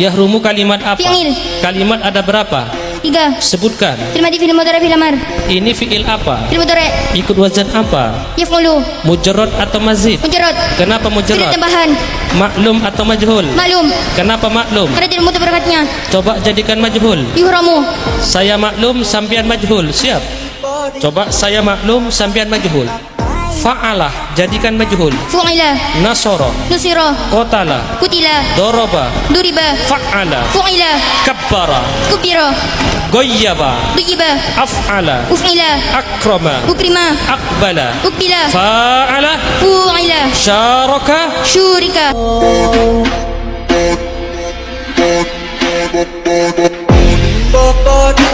Yahrumu kalimat apa? Fi'il. Kalimat ada berapa? 3. Sebutkan. Fil madi, fil mudhari, fil amar. Ini fi'il apa? Fil mudhari. Ikut wazan apa? Yaf'ulu. Mujarrad atau mazid? Mujarrad. Kenapa Tidak mujarrad? tambahan. Maklum atau majhul? Maklum. Kenapa maklum? Karena tidak mutu berakatnya. Coba jadikan majhul. Yuhramu. Saya maklum, sampian majhul. Siap. Coba saya maklum, sampian majhul. Fa'alah, jadikan majhul. Fu'ila. Nasara, Nusira. qatala, Kutila. daraba, Duriba. fa'ala, Fu'ila. kabbara, Kubira. ghayyaba, Duyiba. af'ala, Uf'ila. akrama, Ukrima. aqbala, Ukbila. fa'ala, Fu'ila. syaraka. Syurika. Body,